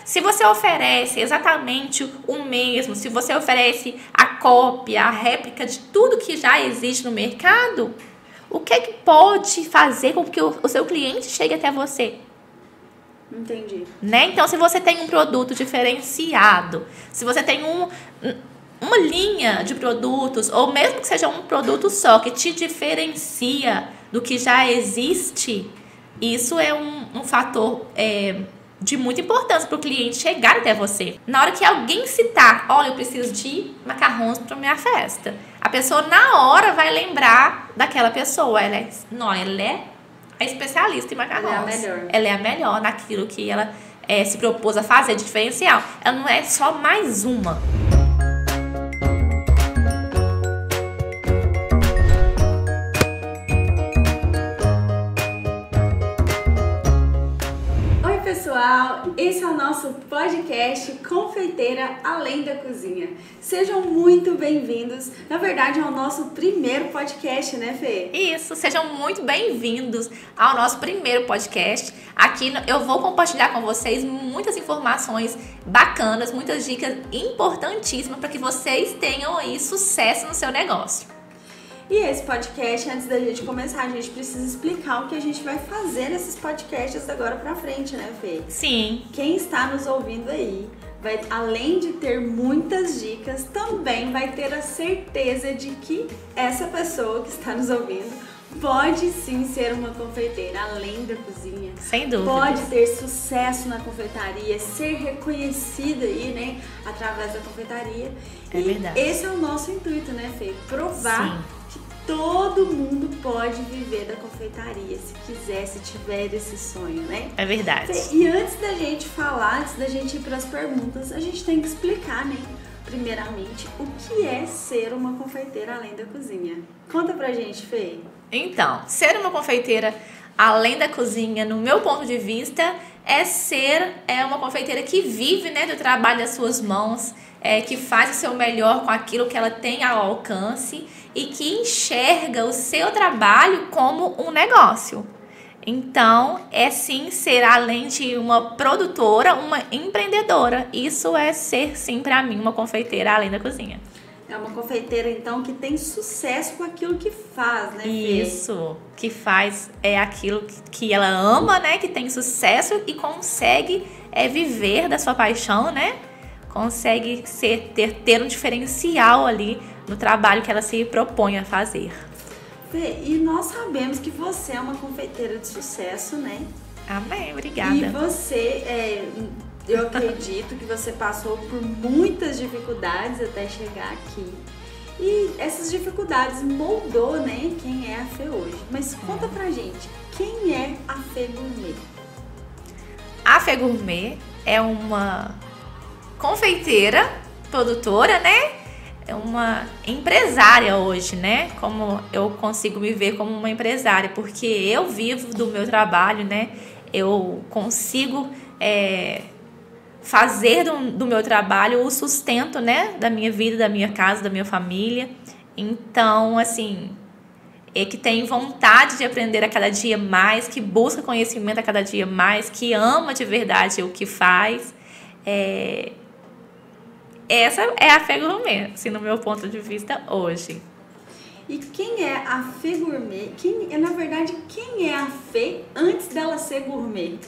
Se você oferece exatamente o mesmo, se você oferece a cópia, a réplica de tudo que já existe no mercado, o que é que pode fazer com que o seu cliente chegue até você? Entendi. Né? Então, se você tem um produto diferenciado, se você tem uma linha de produtos, ou mesmo que seja um produto só, que te diferencia do que já existe, isso é um fator de muita importância para o cliente chegar até você. Na hora que alguém citar, olha, eu preciso de macarrões para minha festa, a pessoa na hora vai lembrar daquela pessoa. Ela é a especialista em macarrões. Ela é a melhor naquilo que ela se propôs a fazer de diferencial. Ela não é só mais uma. Pessoal, esse é o nosso podcast Confeiteira Além da Cozinha. Sejam muito bem-vindos. Na verdade, é o nosso primeiro podcast, né, Fê? Isso, sejam muito bem-vindos ao nosso primeiro podcast. Aqui eu vou compartilhar com vocês muitas informações bacanas, muitas dicas importantíssimas para que vocês tenham aí sucesso no seu negócio. E esse podcast, antes da gente começar, a gente precisa explicar o que a gente vai fazer nesses podcasts agora pra frente, né, Fê? Sim. Quem está nos ouvindo aí, vai, além de ter muitas dicas, também vai ter a certeza de que essa pessoa que está nos ouvindo pode sim ser uma confeiteira além da cozinha. Sem dúvida. Pode ter sucesso na confeitaria, ser reconhecida aí, né, através da confeitaria. É verdade. Esse é o nosso intuito, né, Fê? Provar que todo mundo pode viver da confeitaria, se quiser, se tiver esse sonho, né? É verdade. Fê, e antes da gente falar, antes da gente ir para as perguntas, a gente tem que explicar, né? Primeiramente, o que é ser uma confeiteira além da cozinha? Conta pra gente, Fê. Então, ser uma confeiteira além da cozinha, no meu ponto de vista, é ser uma confeiteira que vive, né, do trabalho das suas mãos, que faz o seu melhor com aquilo que ela tem ao alcance e que enxerga o seu trabalho como um negócio. Então, é sim ser, além de uma produtora, uma empreendedora. Isso é ser, sim, para mim, uma confeiteira além da cozinha. É uma confeiteira, então, que tem sucesso com aquilo que faz, né, Fê? Isso, que faz aquilo que ela ama, né? Que tem sucesso e consegue viver da sua paixão, né? Consegue ter um diferencial ali no trabalho que ela se propõe a fazer. Fê, e nós sabemos que você é uma confeiteira de sucesso, né? Amém, obrigada. E você, eu acredito que você passou por muitas dificuldades até chegar aqui. E essas dificuldades moldou, né, quem é a Fê hoje. Mas conta pra gente, quem é a Fê Gourmet? A Fê Gourmet é uma confeiteira, produtora, né? É uma empresária hoje, né? Como eu consigo me ver como uma empresária, porque eu vivo do meu trabalho, né? Eu consigo fazer do meu trabalho o sustento, né? Da minha vida, da minha casa, da minha família. Então, assim, que tem vontade de aprender a cada dia mais, que busca conhecimento a cada dia mais, que ama de verdade o que faz. Essa é a Fê Gourmet, assim, no meu ponto de vista hoje. E quem é a Fê Gourmet? Na verdade, quem é a Fê antes dela ser gourmet?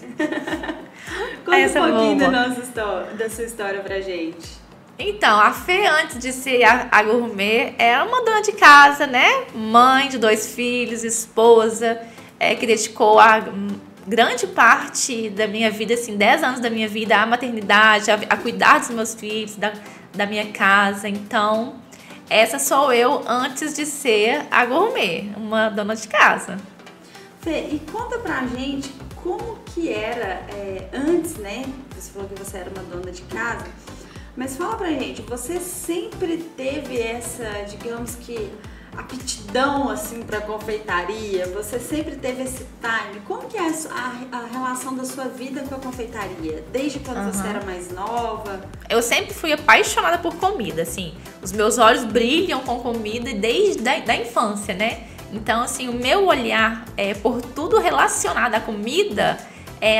Conta um pouquinho da sua história pra gente. Então, a Fê, antes de ser a gourmet, era uma dona de casa, né? Mãe de 2 filhos, esposa, que dedicou a grande parte da minha vida, assim, 10 anos da minha vida à maternidade, a cuidar dos meus filhos, da minha casa. Então, essa sou eu antes de ser a gourmet, uma dona de casa. Fê, e conta pra gente como que era antes, né? Você falou que você era uma dona de casa, mas fala pra gente, você sempre teve essa, digamos que, aptidão assim para confeitaria? Você sempre teve esse time? Como que é a relação da sua vida com a confeitaria? Desde quando você era mais nova? Eu sempre fui apaixonada por comida, assim. Os meus olhos brilham com comida desde da infância, né? Então, assim, o meu olhar por tudo relacionado à comida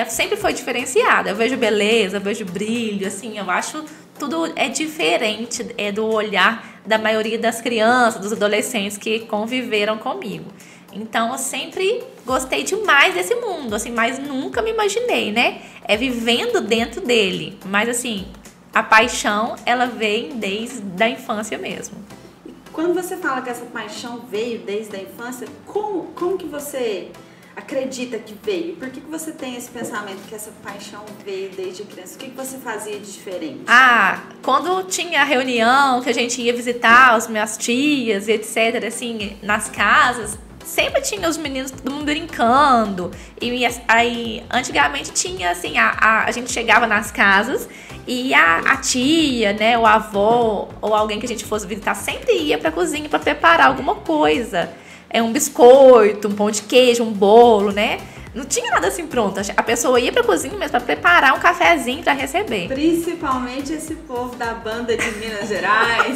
sempre foi diferenciada. Eu vejo beleza, eu vejo brilho, assim, eu acho tudo é diferente do olhar da maioria das crianças, dos adolescentes que conviveram comigo. Então, eu sempre gostei demais desse mundo, assim, mas nunca me imaginei, né? Vivendo dentro dele. Mas, assim, a paixão, ela vem desde a infância mesmo. Quando você fala que essa paixão veio desde a infância, como que você acredita que veio? Por que você tem esse pensamento que essa paixão veio desde criança? O que você fazia de diferente? Quando tinha reunião, que a gente ia visitar as minhas tias, etc., assim, nas casas, sempre tinha os meninos, todo mundo brincando. E aí, antigamente tinha, assim, a gente chegava nas casas e a tia, né, o avô ou alguém que a gente fosse visitar sempre ia pra cozinha pra preparar alguma coisa. Um biscoito, um pão de queijo, um bolo, né? Não tinha nada assim pronto. A pessoa ia pra cozinha mesmo pra preparar um cafezinho pra receber. Principalmente esse povo da banda de Minas Gerais.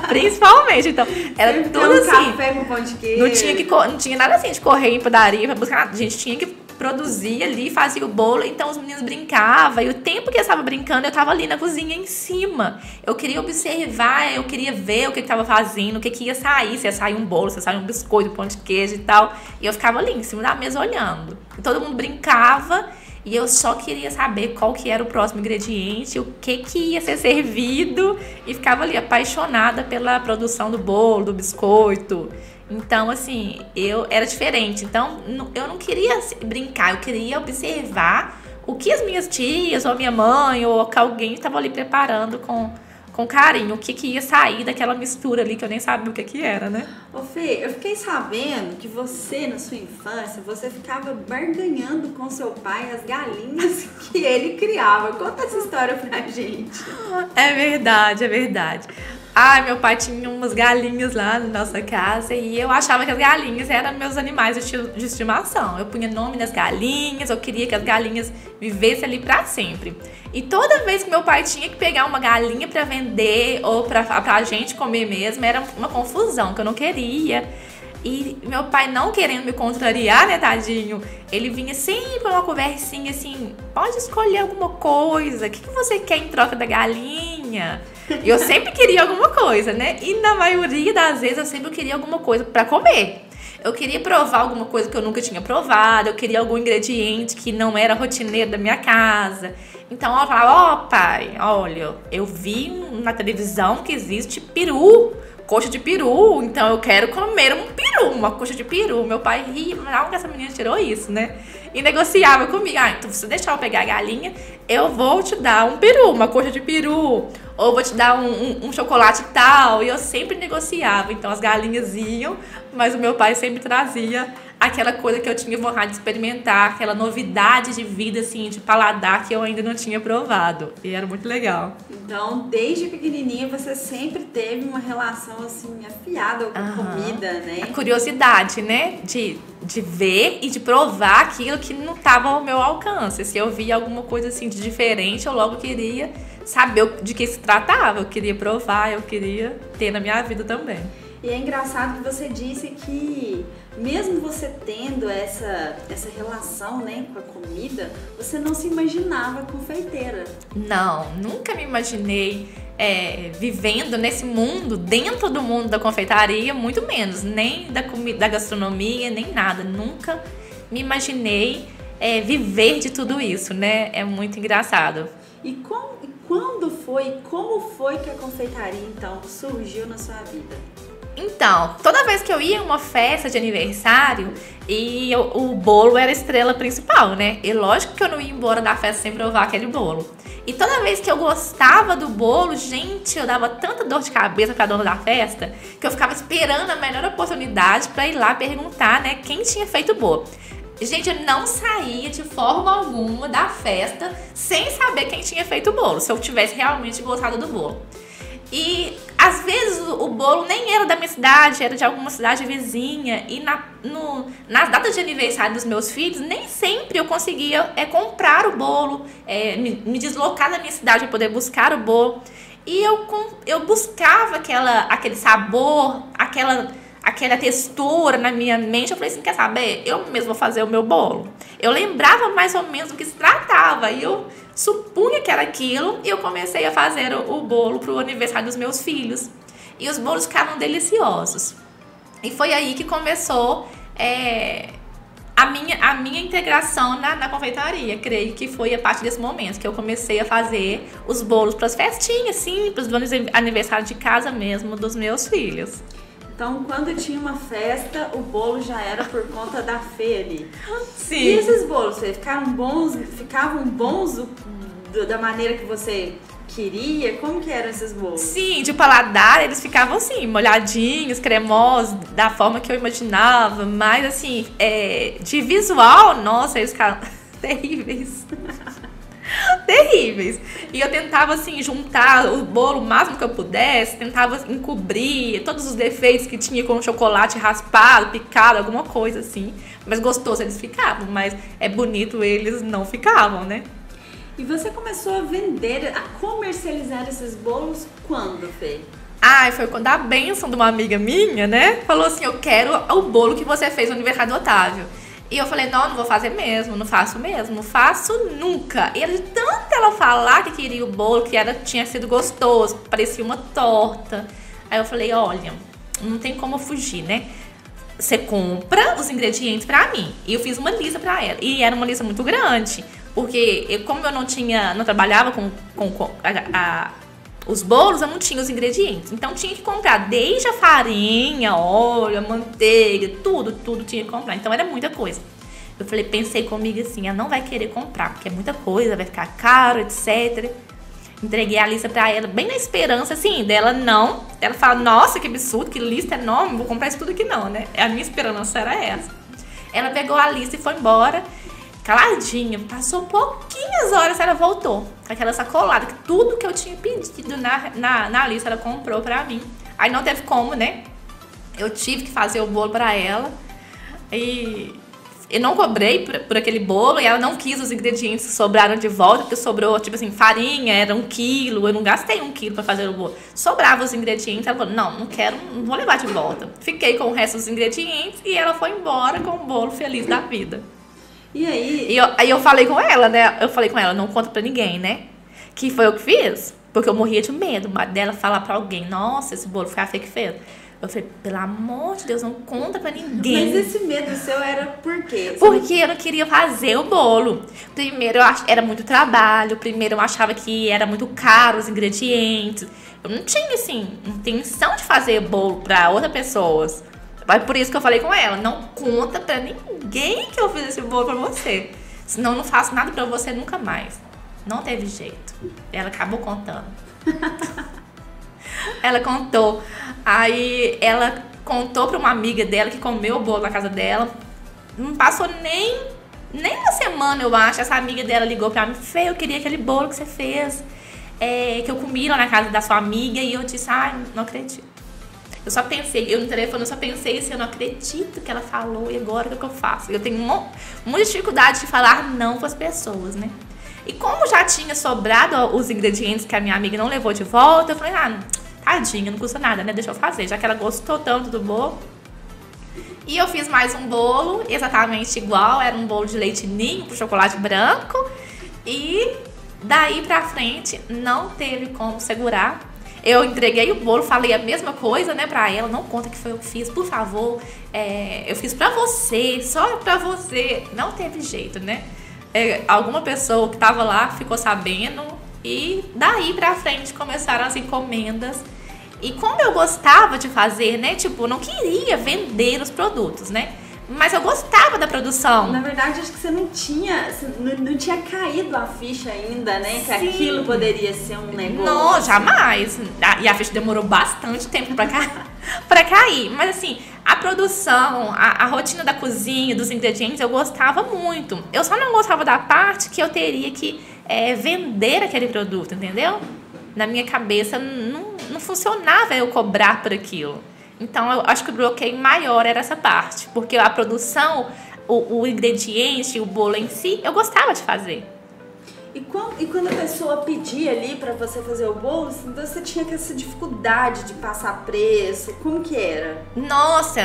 Principalmente. Então, era sempre tudo assim. Café com pão de queijo. Não tinha nada assim de correr em padaria pra buscar nada. A gente tinha que produzir ali, fazia o bolo, então os meninos brincavam. E o tempo que eu estava brincando, eu estava ali na cozinha em cima. Eu queria observar, eu queria ver o que estava fazendo, o que ia sair. Se ia sair um bolo, se ia sair um biscoito, um pão de queijo e tal. E eu ficava ali em cima da mesa olhando. E todo mundo brincava e eu só queria saber qual que era o próximo ingrediente, o que ia ser servido. E ficava ali apaixonada pela produção do bolo, do biscoito. Então, assim, eu era diferente. Então, eu não queria brincar, eu queria observar o que as minhas tias, ou a minha mãe, ou alguém estava ali preparando com carinho. O que ia sair daquela mistura ali, que eu nem sabia o que era, né? Ô Fê, eu fiquei sabendo que você, na sua infância, você ficava barganhando com seu pai as galinhas que ele criava. Conta essa história pra gente. É verdade, é verdade. Meu pai tinha umas galinhas lá na nossa casa e eu achava que as galinhas eram meus animais de estimação. Eu punha nome nas galinhas, eu queria que as galinhas vivessem ali pra sempre. E toda vez que meu pai tinha que pegar uma galinha pra vender ou pra gente comer mesmo, era uma confusão que eu não queria. E meu pai, não querendo me contrariar, né, tadinho, ele vinha sempre uma conversinha assim, pode escolher alguma coisa, o que você quer em troca da galinha? E eu sempre queria alguma coisa, né? E na maioria das vezes eu sempre queria alguma coisa pra comer. Eu queria provar alguma coisa que eu nunca tinha provado, eu queria algum ingrediente que não era rotineiro da minha casa. Então eu falava, pai, olha, eu vi na televisão que existe peru, coxa de peru, então eu quero comer um peru, uma coxa de peru. Meu pai ria, não, que essa menina tirou isso, né? E negociava comigo, então se você deixar eu pegar a galinha, eu vou te dar um peru, uma coxa de peru, ou vou te dar um chocolate tal. E eu sempre negociava, então as galinhas iam, mas o meu pai sempre trazia aquela coisa que eu tinha vontade de experimentar, aquela novidade de vida, assim, de paladar que eu ainda não tinha provado. E era muito legal. Então, desde pequenininha, você sempre teve uma relação, assim, afiada com comida, né? A curiosidade, né? De ver e de provar aquilo que não estava ao meu alcance. Se eu via alguma coisa, assim, de diferente, eu logo queria saber de que se tratava. Eu queria provar, eu queria ter na minha vida também. E é engraçado que você disse que mesmo você tendo essa relação, né, com a comida, você não se imaginava confeiteira. Não, nunca me imaginei vivendo nesse mundo, dentro do mundo da confeitaria, muito menos, nem da comida, da gastronomia, nem nada. Nunca me imaginei viver de tudo isso, né? É muito engraçado. E como foi que a confeitaria, então, surgiu na sua vida? Então, toda vez que eu ia em uma festa de aniversário e o bolo era a estrela principal, né? E lógico que eu não ia embora da festa sem provar aquele bolo. E toda vez que eu gostava do bolo, gente, eu dava tanta dor de cabeça pra dona da festa que eu ficava esperando a melhor oportunidade pra ir lá perguntar, né, quem tinha feito o bolo. Gente, eu não saía de forma alguma da festa sem saber quem tinha feito o bolo, se eu tivesse realmente gostado do bolo. E às vezes o bolo nem era da minha cidade, era de alguma cidade vizinha. E nas datas de aniversário dos meus filhos, nem sempre eu conseguia comprar o bolo, me deslocar da minha cidade para poder buscar o bolo. E eu buscava aquele sabor, aquela textura na minha mente, eu falei assim, quer saber? Eu mesmo vou fazer o meu bolo. Eu lembrava mais ou menos do que se tratava, e eu supunha que era aquilo, e eu comecei a fazer o bolo pro aniversário dos meus filhos. E os bolos ficavam deliciosos. E foi aí que começou a minha integração na confeitaria. Creio que foi a partir desse momento que eu comecei a fazer os bolos para as festinhas simples, do aniversário de casa mesmo dos meus filhos. Então, quando tinha uma festa, o bolo já era por conta da Fê ali. Sim. E esses bolos, Fê, ficavam bons da maneira que você queria? Como que eram esses bolos? Sim, de paladar eles ficavam assim, molhadinhos, cremosos, da forma que eu imaginava. Mas assim, de visual, nossa, eles ficaram terríveis. Terríveis. E eu tentava assim juntar o bolo o máximo que eu pudesse, tentava encobrir todos os defeitos que tinha com o chocolate raspado, picado, alguma coisa assim. Mas gostoso eles ficavam, mas é bonito eles não ficavam, né? E você começou a vender, a comercializar esses bolos quando, Fê? Ai, foi quando a bênção de uma amiga minha, né, falou assim, eu quero o bolo que você fez no aniversário do Otávio. E eu falei, não vou fazer mesmo, não faço mesmo, não faço nunca. E de tanto ela falar que queria o bolo, que tinha sido gostoso, parecia uma torta. Aí eu falei, olha, não tem como fugir, né? Você compra os ingredientes pra mim. E eu fiz uma lista pra ela. E era uma lista muito grande. Porque como eu não trabalhava com os bolos, eu não tinha os ingredientes. Então tinha que comprar desde a farinha, óleo, a manteiga, tudo tinha que comprar. Então era muita coisa. Eu falei, pensei comigo assim, ela não vai querer comprar, porque é muita coisa, vai ficar caro, etc. Entreguei a lista pra ela, bem na esperança, assim, dela não. Ela fala, nossa, que absurdo, que lista enorme, não vou comprar isso tudo aqui não, né? A minha esperança era essa. Ela pegou a lista e foi embora. Caladinha, passou pouquinhas horas, ela voltou com aquela sacolada, que tudo que eu tinha pedido na lista ela comprou pra mim. Aí não teve como, né? Eu tive que fazer o bolo pra ela e eu não cobrei por aquele bolo e ela não quis os ingredientes que sobraram de volta, porque sobrou, tipo assim, farinha, era 1 quilo, eu não gastei 1 quilo pra fazer o bolo. Sobrava os ingredientes, ela falou, não quero, não vou levar de volta. Fiquei com o resto dos ingredientes e ela foi embora com o bolo feliz da vida. E aí? Aí eu falei com ela, né? Eu falei com ela, não conta pra ninguém, né? Que foi eu que fiz. Porque eu morria de medo dela falar pra alguém, nossa, esse bolo foi a Fê que fez. Eu falei, pelo amor de Deus, não conta pra ninguém. Mas esse medo seu era por quê? Porque eu não queria fazer o bolo. Primeiro, era muito trabalho. Primeiro, eu achava que era muito caro os ingredientes. Eu não tinha, assim, intenção de fazer bolo pra outras pessoas. Mas por isso que eu falei com ela, não conta pra ninguém que eu fiz esse bolo pra você. Senão eu não faço nada pra você nunca mais. Não teve jeito. Ela acabou contando. Ela contou. Aí ela contou pra uma amiga dela que comeu o bolo na casa dela. Não passou nem uma semana, eu acho. Essa amiga dela ligou pra mim, Fê, eu queria aquele bolo que você fez, que eu comi lá na casa da sua amiga. E eu disse, ai, não acredito. Eu só pensei, eu no telefone, eu só pensei assim, eu não acredito que ela falou, e agora o que eu faço? Eu tenho muita dificuldade de falar não com as pessoas, né? E como já tinha sobrado os ingredientes que a minha amiga não levou de volta, eu falei, tadinha, não custa nada, né? Deixa eu fazer, já que ela gostou tanto do bolo. E eu fiz mais um bolo, exatamente igual, era um bolo de leite ninho com chocolate branco. E daí pra frente, não teve como segurar. Eu entreguei o bolo, falei a mesma coisa, né, pra ela. Não conta que foi eu que fiz, por favor. Eu fiz pra você, só pra você. Não teve jeito, né? Alguma pessoa que tava lá ficou sabendo. E daí pra frente começaram as encomendas. E como eu gostava de fazer, né? Tipo, não queria vender os produtos, né? Mas eu gostava da produção. Na verdade, acho que você não tinha caído a ficha ainda, né? Que Sim. Aquilo poderia ser um negócio. Não, jamais. E a ficha demorou bastante tempo pra cair. Mas assim, a produção, a rotina da cozinha, dos ingredientes, eu gostava muito. Eu só não gostava da parte que eu teria que vender aquele produto, entendeu? Na minha cabeça não funcionava eu cobrar por aquilo. Então, eu acho que o bloqueio maior era essa parte. Porque a produção, o ingrediente, o bolo em si, eu gostava de fazer. E quando a pessoa pedia ali pra você fazer o bolo, assim, você tinha essa dificuldade de passar preço, como que era? Nossa,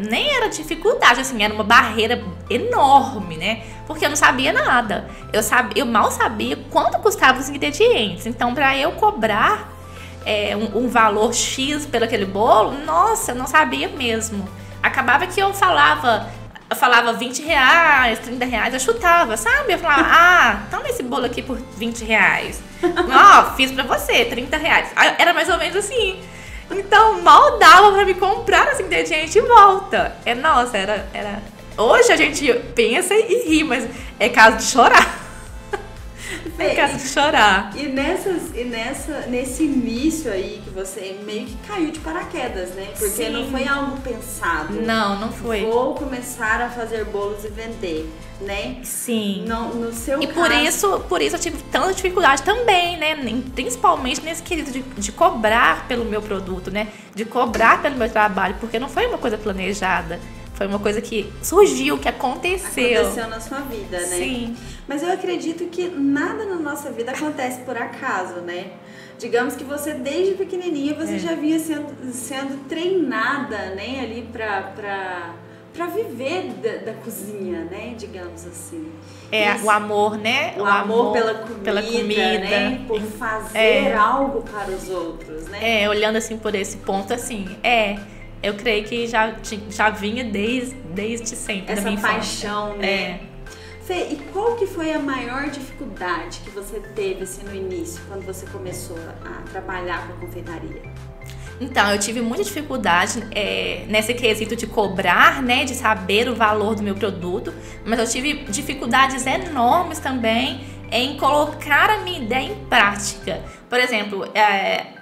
nem era dificuldade, assim, era uma barreira enorme, né? Porque eu não sabia nada. Eu mal sabia quanto custavam os ingredientes. Então, pra eu cobrar um valor X pelo aquele bolo, nossa, eu não sabia mesmo. Acabava que eu falava R$20, R$30, eu chutava, sabe? Eu falava, toma esse bolo aqui por R$20. Ó, fiz pra você, R$30. Era mais ou menos assim. Então, mal dava pra me comprar esse ingrediente de volta. Nossa, era... Hoje a gente pensa e ri, mas é caso de chorar. É caso de chorar. E nesse início aí que você meio que caiu de paraquedas, né? Porque Sim. não foi algo pensado. Não foi. Vou começar a fazer bolos e vender, né? Sim. No seu E caso... por isso eu tive tanta dificuldade também, né? Principalmente nesse quesito de cobrar pelo meu produto, né? De cobrar pelo meu trabalho, porque não foi uma coisa planejada. Foi uma coisa que surgiu, que aconteceu. Aconteceu na sua vida, né? Sim. Mas eu acredito que nada na nossa vida acontece por acaso, né? Digamos que você, desde pequenininha, você já vinha sendo treinada, né? Ali pra viver da cozinha, né? Digamos assim. O amor, né? O amor pela comida, né? Por fazer algo para os outros, né? Olhando assim por esse ponto, assim, eu creio que já vinha desde sempre. Essa da minha paixão, né? Fê, e qual que foi a maior dificuldade que você teve assim, no início, quando você começou a trabalhar com a confeitaria? Então, eu tive muita dificuldade nesse quesito de cobrar, né? De saber o valor do meu produto. Mas eu tive dificuldades enormes também em colocar a minha ideia em prática. Por exemplo,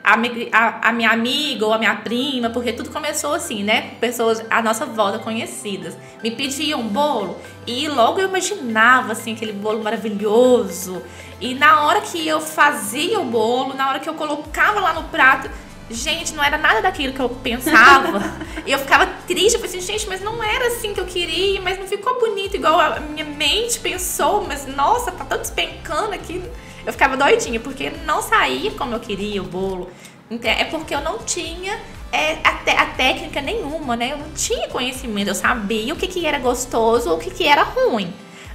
a minha amiga ou a minha prima, porque tudo começou assim, né? Pessoas à nossa volta conhecidas me pediam bolo e logo eu imaginava assim, aquele bolo maravilhoso. E na hora que eu fazia o bolo, na hora que eu colocava lá no prato, gente, não era nada daquilo que eu pensava. E eu ficava triste, eu falei assim, gente, mas não era assim que eu queria, mas não ficou bonito igual a minha mente pensou, mas nossa, tá tão despencando aqui. Eu ficava doidinha, porque não saía como eu queria o bolo. É porque eu não tinha a técnica nenhuma, né? Eu não tinha conhecimento, eu sabia o que era gostoso ou o que era ruim.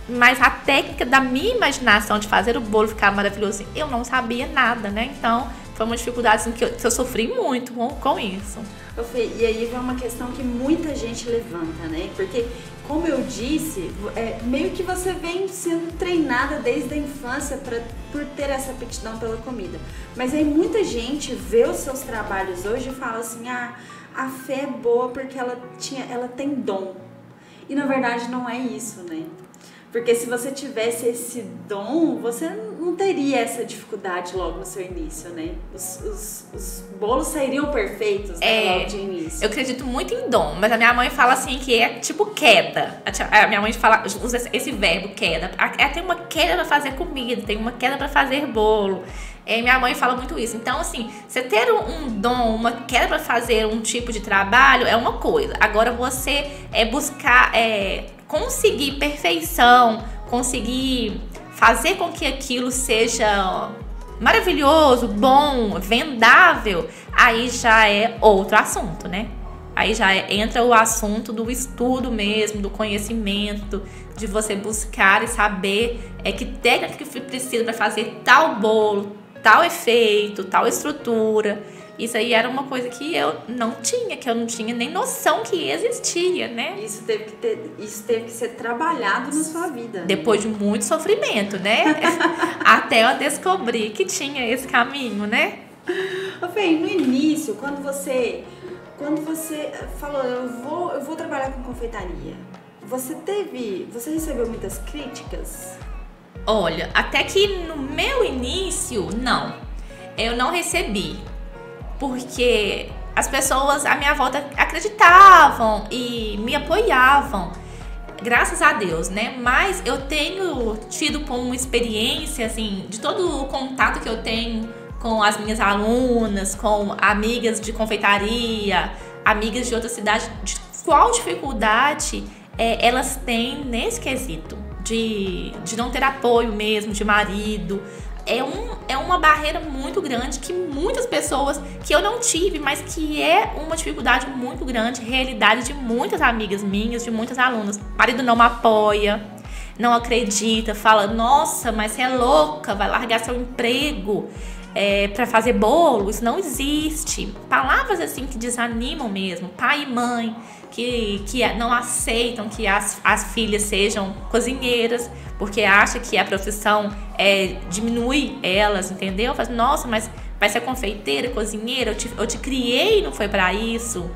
Mas a técnica da minha imaginação de fazer o bolo ficar maravilhoso, eu não sabia nada, né? Então, foi uma dificuldade assim, que eu sofri muito com isso. Fê, e aí vem uma questão que muita gente levanta, né? Porque, como eu disse, meio que você vem sendo treinada desde a infância por ter essa aptidão pela comida. Mas aí muita gente vê os seus trabalhos hoje e fala assim, a Fê é boa porque ela tem dom. E na verdade não é isso, né? Porque se você tivesse esse dom, você não teria essa dificuldade logo no seu início, né? Os bolos sairiam perfeitos, né, logo de início. Eu acredito muito em dom, mas a minha mãe fala assim que é tipo queda. A minha mãe usa esse verbo, queda. Tem uma queda pra fazer comida, tem uma queda pra fazer bolo. Minha mãe fala muito isso. Então, assim, você ter um dom, uma queda pra fazer um tipo de trabalho é uma coisa. Agora, você buscar... conseguir perfeição, conseguir fazer com que aquilo seja maravilhoso, bom, vendável, aí já é outro assunto, né? Aí já entra o assunto do estudo mesmo, do conhecimento, de você buscar e saber que técnica que precisa para fazer tal bolo, tal efeito, tal estrutura. Isso aí era uma coisa que eu não tinha nem noção que existia, né? Isso teve que ser trabalhado na sua vida. Depois de muito sofrimento, né? Até eu descobrir que tinha esse caminho, né? Fê, no início, quando você falou, eu vou trabalhar com confeitaria, você recebeu muitas críticas? Olha, até que no meu início, não. Eu não recebi. Porque as pessoas à minha volta acreditavam e me apoiavam, graças a Deus, né? Mas eu tenho tido como experiência, assim, de todo o contato que eu tenho com as minhas alunas, com amigas de confeitaria, amigas de outra cidade, de qual dificuldade elas têm nesse quesito de não ter apoio mesmo, de marido. É uma barreira muito grande que muitas pessoas, que eu não tive, mas que é uma dificuldade muito grande, realidade de muitas amigas minhas, de muitas alunas. O marido não me apoia, não acredita, fala, nossa, mas você é louca, vai largar seu emprego para fazer bolo, isso não existe. Palavras assim que desanimam mesmo, pai e mãe, que não aceitam que as filhas sejam cozinheiras, porque acha que a profissão diminui elas, entendeu? Fala, nossa, mas vai ser confeiteira, cozinheira, eu te criei, não foi para isso.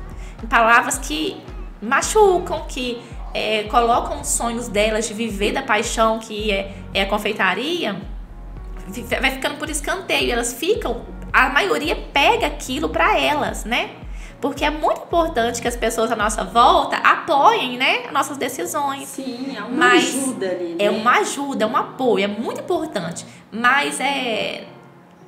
Palavras que machucam, que colocam os sonhos delas de viver da paixão que é a confeitaria, vai ficando por escanteio. Elas ficam, a maioria pega aquilo para elas, né? Porque é muito importante que as pessoas à nossa volta apoiem, né, as nossas decisões. Sim, é uma ajuda ali, né? É uma ajuda, é um apoio, é muito importante. Mas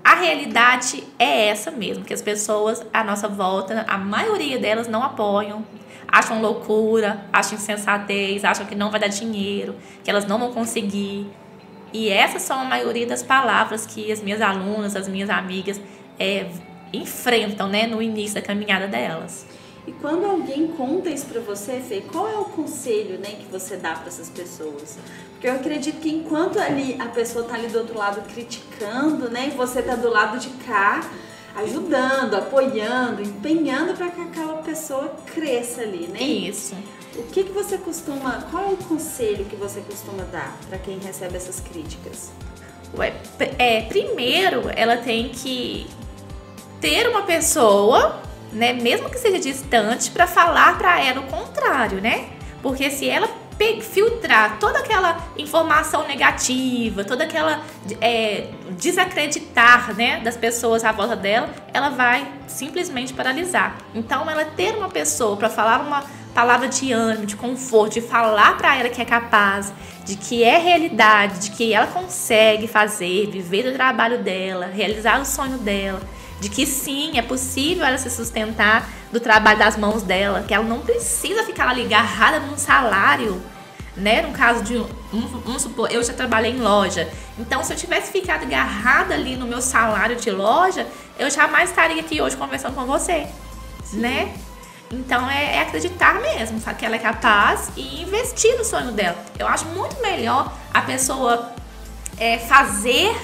a realidade é essa mesmo, que as pessoas à nossa volta, a maioria delas não apoiam, acham loucura, acham insensatez, acham que não vai dar dinheiro, que elas não vão conseguir. E essas são a maioria das palavras que as minhas alunas, as minhas amigas enfrentam, né, no início da caminhada delas. E quando alguém conta isso pra você, Fê, qual é o conselho, né, que você dá para essas pessoas? Porque eu acredito que enquanto ali a pessoa tá ali do outro lado criticando, né, e você tá do lado de cá ajudando, apoiando, empenhando para que aquela pessoa cresça ali, né? Isso. O que você costuma, qual é o conselho que você costuma dar para quem recebe essas críticas? Primeiro, ela tem que ter uma pessoa, né, mesmo que seja distante, para falar para ela o contrário, né? Porque se ela filtrar toda aquela informação negativa, toda aquela desacreditar, né, das pessoas à volta dela, ela vai simplesmente paralisar. Então, ela ter uma pessoa para falar uma palavra de ânimo, de conforto, de falar para ela que é capaz, de que é realidade, de que ela consegue fazer, viver do trabalho dela, realizar o sonho dela, de que sim, é possível ela se sustentar do trabalho das mãos dela, que ela não precisa ficar ali agarrada num salário, né? No caso de, vamos supor, eu já trabalhei em loja, então se eu tivesse ficado agarrada ali no meu salário de loja, eu jamais estaria aqui hoje conversando com você, né? Então é acreditar mesmo, sabe, que ela é capaz e investir no sonho dela. Eu acho muito melhor a pessoa fazer,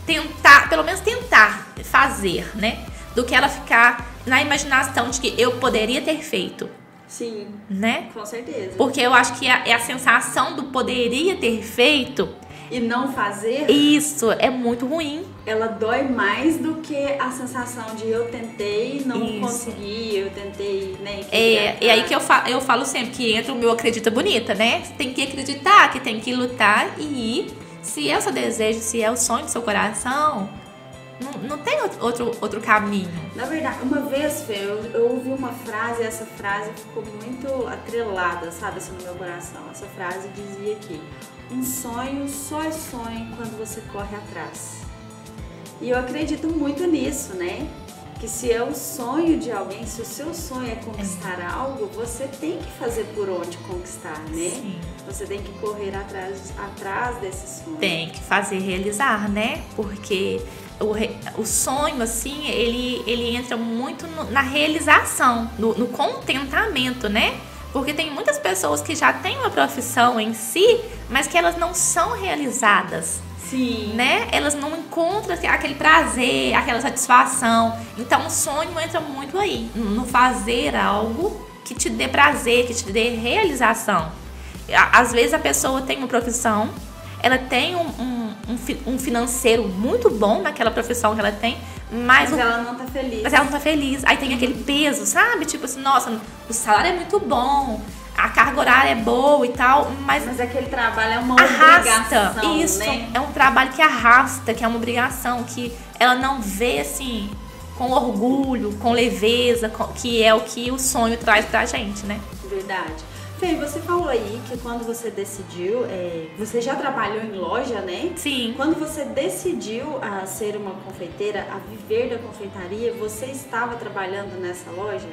tentar, pelo menos tentar fazer, né? Do que ela ficar na imaginação de que eu poderia ter feito. Sim, né? Com certeza. Porque eu acho que a sensação do poderia ter feito e não fazer, isso é muito ruim. Ela dói mais do que a sensação de eu tentei, não consegui, eu tentei, né? E aí que eu falo sempre que entra o meu acredita bonita, né? Você tem que acreditar, que tem que lutar e ir. Se é o seu desejo, se é o sonho do seu coração, não tem outro caminho. Na verdade, uma vez, Fê, eu ouvi uma frase e essa frase ficou muito atrelada, sabe, assim, no meu coração. Essa frase dizia que um sonho só é sonho quando você corre atrás. E eu acredito muito nisso, né? Que se é o sonho de alguém, se o seu sonho é conquistar algo, você tem que fazer por onde conquistar, né? Sim. Você tem que correr atrás desse sonho. Tem que fazer realizar, né? Porque o sonho, assim, ele entra muito na realização, no contentamento, né? Porque tem muitas pessoas que já têm uma profissão em si, mas que elas não são realizadas. Sim. Né? Elas não encontram aquele prazer, aquela satisfação. Então o sonho entra muito aí, no fazer algo que te dê prazer, que te dê realização. Às vezes a pessoa tem uma profissão, ela tem um financeiro muito bom naquela profissão que ela tem, mas ela não tá feliz. Mas ela não tá feliz. Aí tem aquele peso, sabe? Tipo assim, nossa, o salário é muito bom, a carga horária é boa e tal, mas aquele trabalho é uma obrigação, isso, né? É um trabalho que arrasta, que é uma obrigação, que ela não vê, assim, com orgulho, com leveza, que é o que o sonho traz pra gente, né? Verdade. Fê, você falou aí que quando você decidiu, você já trabalhou em loja, né? Sim. Quando você decidiu a ser uma confeiteira, a viver da confeitaria, você estava trabalhando nessa loja?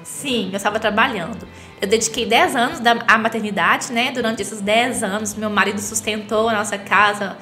Sim, eu estava trabalhando. Eu dediquei 10 anos à maternidade, né? Durante esses 10 anos, meu marido sustentou a nossa casa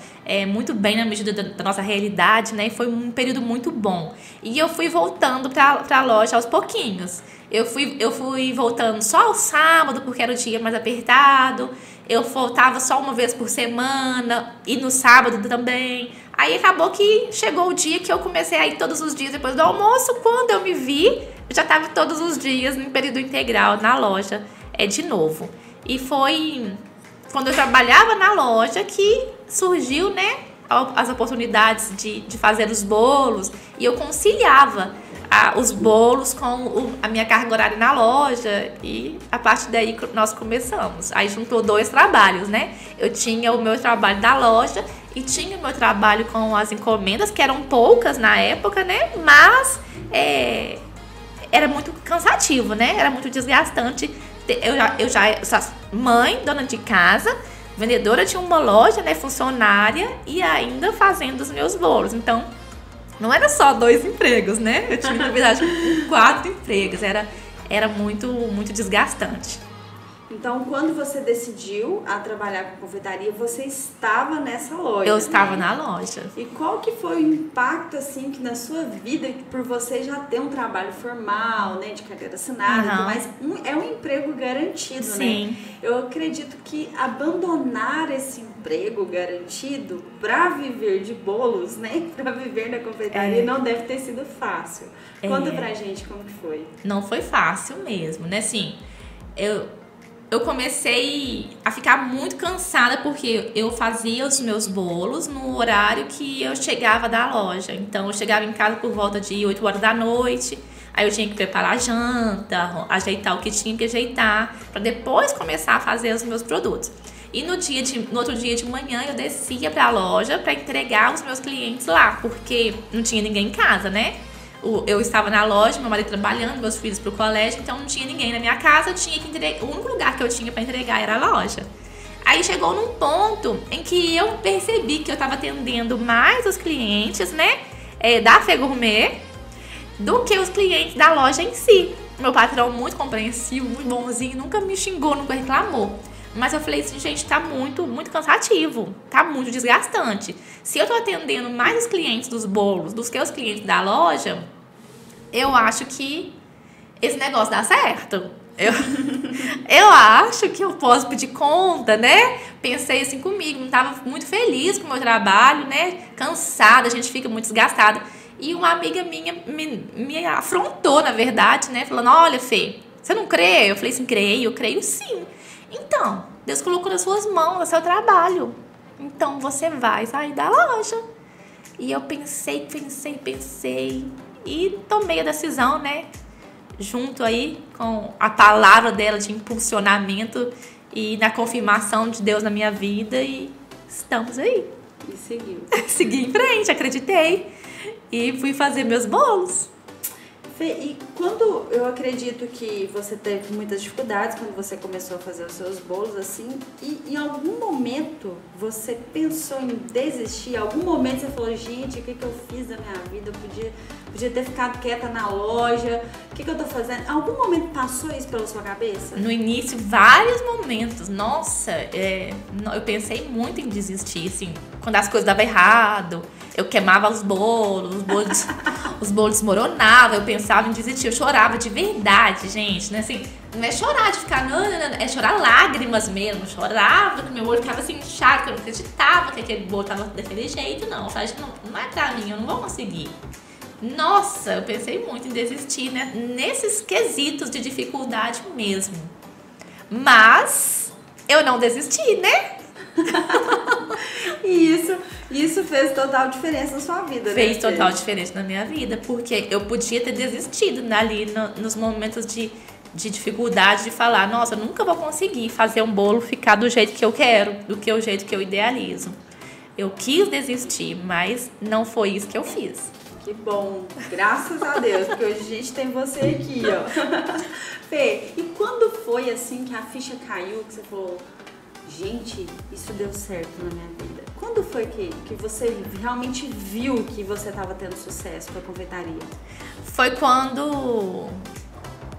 muito bem na medida da nossa realidade, né? E foi um período muito bom. E eu fui voltando para a loja aos pouquinhos. Eu fui voltando só ao sábado, porque era o dia mais apertado. Eu voltava só uma vez por semana e no sábado também. Aí acabou que chegou o dia que eu comecei a ir todos os dias depois do almoço. Quando eu me vi, eu já estava todos os dias em período integral na loja de novo. E foi quando eu trabalhava na loja que surgiu, né, as oportunidades de fazer os bolos. E eu conciliava os bolos com a minha carga horária na loja. E a partir daí nós começamos. Aí juntou 2 trabalhos, né? Eu tinha o meu trabalho da loja e tinha o meu trabalho com as encomendas, que eram poucas na época, né? Mas era muito cansativo, né? Era muito desgastante. Eu já sou mãe, dona de casa, vendedora de uma loja, né? Funcionária e ainda fazendo os meus bolos. Então, não era só 2 empregos, né? Eu tinha, na verdade, 4 empregos. Era muito, muito desgastante. Então, quando você decidiu a trabalhar com confeitaria, você estava nessa loja, Eu estava né? na loja. E qual que foi o impacto, assim, que na sua vida, por você já ter um trabalho formal, né, de carteira assinada, mas é um emprego garantido, Sim. né? Eu acredito que abandonar esse emprego garantido para viver de bolos, né, para viver na confeitaria, não deve ter sido fácil. Conta pra gente como que foi. Não foi fácil mesmo, né? Assim, eu comecei a ficar muito cansada porque eu fazia os meus bolos no horário que eu chegava da loja. Então, eu chegava em casa por volta de 8 horas da noite. Aí eu tinha que preparar a janta, ajeitar o que tinha que ajeitar, para depois começar a fazer os meus produtos. E no outro dia de manhã eu descia para a loja para entregar os meus clientes lá, porque não tinha ninguém em casa, né? Eu estava na loja, meu marido trabalhando, meus filhos pro colégio, então não tinha ninguém na minha casa, eu tinha que entregar. O único lugar que eu tinha para entregar era a loja. Aí chegou num ponto em que eu percebi que eu estava atendendo mais os clientes, né, da Fê Gourmet, do que os clientes da loja em si. Meu patrão muito compreensivo, muito bonzinho, nunca me xingou, nunca reclamou. Mas eu falei assim, gente, tá muito, muito cansativo, tá muito desgastante. Se eu tô atendendo mais os clientes dos bolos do que os clientes da loja, eu acho que esse negócio dá certo. Eu acho que eu posso pedir conta, né? Pensei assim comigo, não tava muito feliz com o meu trabalho, né? Cansada, a gente fica muito desgastada. E uma amiga minha me afrontou, na verdade, né? Falando, olha, Fê, você não crê? Eu falei assim, creio sim. Então, Deus colocou nas suas mãos, é seu trabalho. Então, você vai sair da loja. E eu pensei e tomei a decisão, né? Junto aí com a palavra dela de impulsionamento e na confirmação de Deus na minha vida. E estamos aí. E seguiu. Segui em frente, acreditei. E fui fazer meus bolos. Fê, e quando eu acredito que você teve muitas dificuldades quando você começou a fazer os seus bolos assim, e em algum momento você pensou em desistir? Em algum momento você falou, gente, o que eu fiz da minha vida? Eu podia ter ficado quieta na loja, o que eu tô fazendo? Em algum momento passou isso pela sua cabeça? No início, vários momentos. Nossa, eu pensei muito em desistir, assim, quando as coisas davam errado. Eu queimava os bolos desmoronavam, eu pensava em desistir, eu chorava de verdade, gente, né, assim, não é chorar de ficar, não, é chorar lágrimas mesmo, chorava, meu olho ficava assim inchado, que eu não acreditava que aquele bolo tava daquele jeito, não, eu falei, não é pra mim, eu não vou conseguir. Nossa, eu pensei muito em desistir, né, nesses quesitos de dificuldade mesmo, mas eu não desisti, né? E isso fez total diferença na sua vida, né? Fez total diferença na minha vida, porque eu podia ter desistido ali nos momentos de dificuldade de falar, nossa, eu nunca vou conseguir fazer um bolo ficar do jeito que eu quero, do que o jeito que eu idealizo. Eu quis desistir, mas não foi isso que eu fiz. Que bom, graças a Deus, porque hoje a gente tem você aqui, ó. Fê, e quando foi assim que a ficha caiu, que você falou, gente, isso deu certo na minha vida? Quando foi que você realmente viu que você estava tendo sucesso com a confeitaria? Foi quando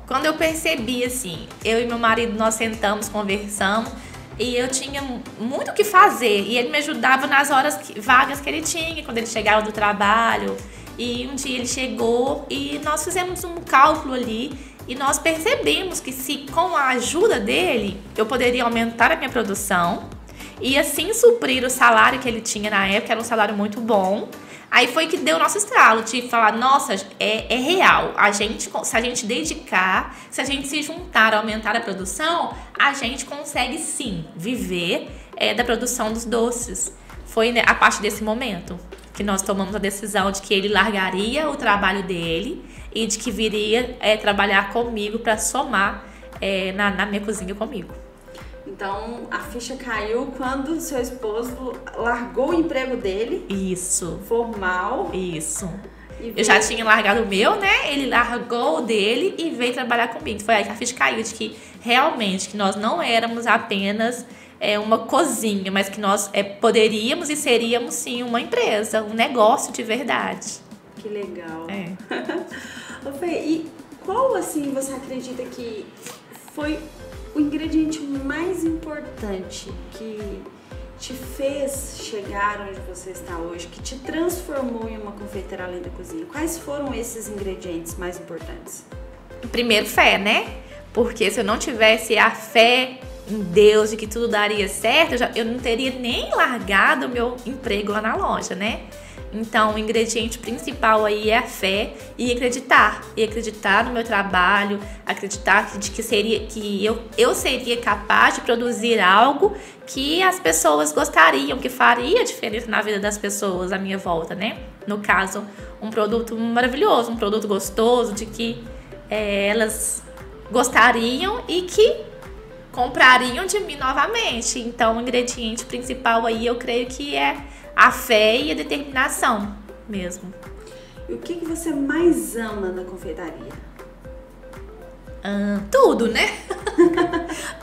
quando eu percebi, assim, eu e meu marido, nós sentamos, conversamos, e eu tinha muito o que fazer. E ele me ajudava nas horas vagas que ele tinha, quando ele chegava do trabalho. E um dia ele chegou e nós fizemos um cálculo ali. E nós percebemos que se com a ajuda dele, eu poderia aumentar a minha produção. E assim suprir o salário que ele tinha na época, era um salário muito bom. Aí foi que deu o nosso estralo, de falar, nossa, é real. Se a gente dedicar, se a gente se juntar, aumentar a produção, a gente consegue sim viver da produção dos doces. Foi, né, a partir desse momento que nós tomamos a decisão de que ele largaria o trabalho dele e de que viria trabalhar comigo para somar na minha cozinha comigo. Então, a ficha caiu quando seu esposo largou o emprego dele. Isso. Formal. Isso. Eu já tinha largado o meu, né? Ele largou o dele e veio trabalhar comigo. Foi aí que a ficha caiu, de que realmente que nós não éramos apenas uma cozinha, mas que nós poderíamos e seríamos sim uma empresa, um negócio de verdade. Que legal. Ô Fê, e qual assim você acredita que foi o ingrediente mais importante que te fez chegar onde você está hoje, que te transformou em uma confeiteira além da cozinha? Quais foram esses ingredientes mais importantes? Primeiro, fé, né? Porque se eu não tivesse a fé em Deus de que tudo daria certo, eu não teria nem largado o meu emprego lá na loja, né? Então, o ingrediente principal aí é a fé e acreditar. E acreditar no meu trabalho, acreditar que eu seria capaz de produzir algo que as pessoas gostariam, que faria diferença na vida das pessoas à minha volta, né? No caso, um produto maravilhoso, um produto gostoso, de que elas gostariam e que comprariam de mim novamente. Então, o ingrediente principal aí eu creio que é a fé e a determinação mesmo. E o que você mais ama na confeitaria? Tudo, né?